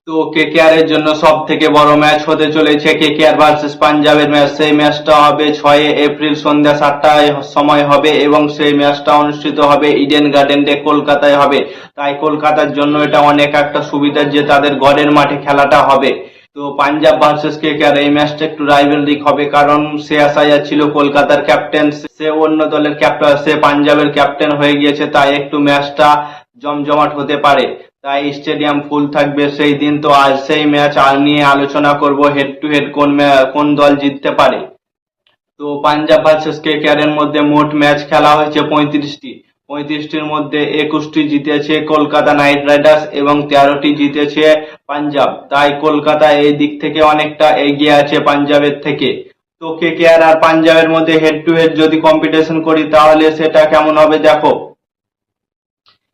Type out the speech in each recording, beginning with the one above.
তো কেকেআর এর জন্য সব থেকে বড় ম্যাচ হতে চলেছে কেকেআর ভার্সেস পাঞ্জাবের ম্যাচ। সেই ম্যাচটা হবে 6 এপ্রিল সন্ধ্যা 7টায় সময় হবে এবং সেই ম্যাচটা অনুষ্ঠিত হবে ইডেন গার্ডেনে, কলকাতায় হবে। তাই কলকাতার জন্য এটা অনেক একটা সুবিধা যে তাদের ঘরের মাঠে খেলাটা হবে। তো পাঞ্জাব ভার্সেস কেকেআর এই ম্যাচটা একটু রাইভেলরি হবে, কারণ শ্রেয়াস আইয়ার ছিল কলকাতার ক্যাপ্টেন, সে অন্য দলের ক্যাপ্টেন, সে পাঞ্জাবের ক্যাপ্টেন হয়ে গিয়েছে, তাই একটু ম্যাচটা জমজমাট হতে পারে। তাই স্টেডিয়াম ফুল থাকবে সেই দিন। তো আজ সেই ম্যাচ নিয়ে আলোচনা করব, হেড টু হেড কোন দল জিততে পারে। তো পাঞ্জাব ভার্সেস কেকেআর এর মধ্যে মোট ম্যাচ খেলা হয়েছে 35টি। 35টির মধ্যে 21টি জিতেছে কলকাতা নাইট রাইডার্স এবং 13টি জিতেছে পাঞ্জাব। তাই কলকাতা এই দিক থেকে অনেকটা এগিয়ে আছে পাঞ্জাবের থেকে। তো কেকেআর আর পাঞ্জাবের মধ্যে হেড টু হেড যদি কম্পিটিশন করি তাহলে সেটা কেমন হবে দেখো।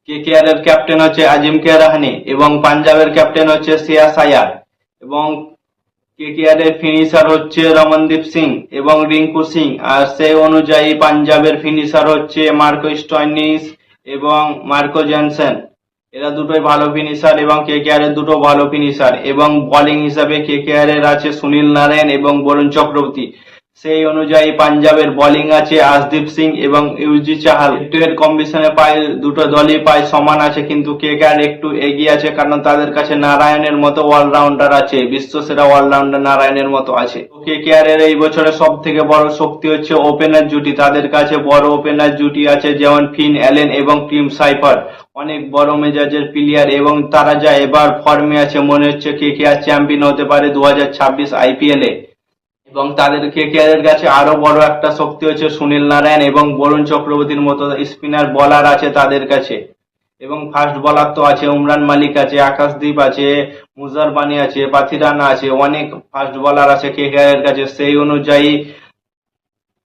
কেকেআর এর ক্যাপ্টেন হচ্ছে আজিমকে রাহানে এবং পাঞ্জাবের ক্যাপ্টেন হচ্ছে শ্রেয়াস আইয়ার, এবং কেকেআর এর ফিনিশার হচ্ছে রমনদীপ সিং এবং রিঙ্কু সিং। আর সেই অনুযায়ী পাঞ্জাবের ফিনিশার হচ্ছে মার্কো স্টয়নিস এবং মার্কো জনসন। এরা দুটোই ভালো ফিনিশার এবং কেকেআর এর দুটো ভালো ফিনিশার। এবং বোলিং হিসাবে কেকেআর এর আছে সুনীল নারায়ণ এবং বরুণ চক্রবর্তী। সেই অনুযায়ী পাঞ্জাবের বোলিং আছে আশদীপ সিং এবং Yuzi Chahal. Head to head কম্বিনেশনে প্রায় দুটো দলই প্রায় সমান আছে, কিন্তু কেকেআর একটু এগিয়ে আছে কারণ তাদের কাছে নারায়ণের মতো অলরাউন্ডার আছে, বিশ্বসেরা অলরাউন্ডার নারায়ণের মতো আছে। কেকেআর এর এই বছরের সব থেকে বড় শক্তি হচ্ছে ওপেনার জুটি। তাদের কাছে বড় ওপেনার জুটি আছে, যেমন ফিন অ্যালেন এবং টিম সাইফার, অনেক বড় মেজাজের প্লেয়ার এবং তারা যা এবার ফর্মে আছে মনে হচ্ছে কেকেআর চ্যাম্পিয়ন হতে পারে 2026 আইপিএল এ। এবং তাদের কেকেআর এর কাছে আরো বড় একটা শক্তি হচ্ছে সুনীল নারায়ণ এবং বরুণ চক্রবর্তীর মতো স্পিনার বলার আছে তাদের কাছে। এবং ফাস্ট বলার তো আছে, উমরান মালিক আছে, আকাশদীপ আছে, মুজার বানি আছে, পাথিরানা আছে, অনেক ফাস্ট বলার আছে কেকেআর এর কাছে। সেই অনুযায়ী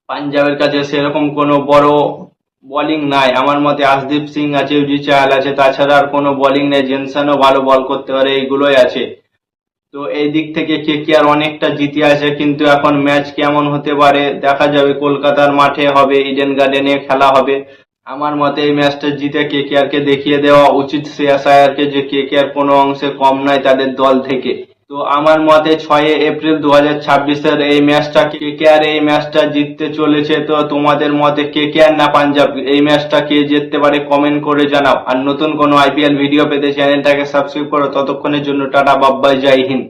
পাঞ্জাবের কাছে সেরকম কোনো বড় বোলিং নাই আমার মতে। আশদীপ সিং আছে, ইউজি চাহাল আছে, তাছাড়া আর কোনো বোলিং নেই। জেনসনও ভালো বল করতে পারে, এইগুলোই আছে। তো এই দিক থেকে কেকেআর অনেকটা জিতে আছে, কিন্তু এখন ম্যাচ কেমন হতে পারে দেখা যাবে। কলকাতার মাঠে হবে, ইডেন গার্ডেনে খেলা হবে। আমার মতে এই ম্যাচটা জিতে কেকেআর কে দেখিয়ে দেওয়া উচিত শ্রেয়াস আইয়ারকে যে কেকেআর কোনো অংশে কম নয় তাদের দল থেকে। তো আমার মতে 6 এপ্রিল 2026-এর এই ম্যাচটা কেকেআর এই ম্যাচটা জিততে চলেছে। তো তোমাদের মতে কেকেআর না পাঞ্জাব এই ম্যাচটা কে জিততে পারে কমেন্ট করে জানাও। আর নতুন কোনো আইপিএল ভিডিও পেতে চ্যানেলটাকে সাবস্ক্রাইব করো। ততক্ষণের জন্য টাটা, বাই বাই, জয় হিন্দ।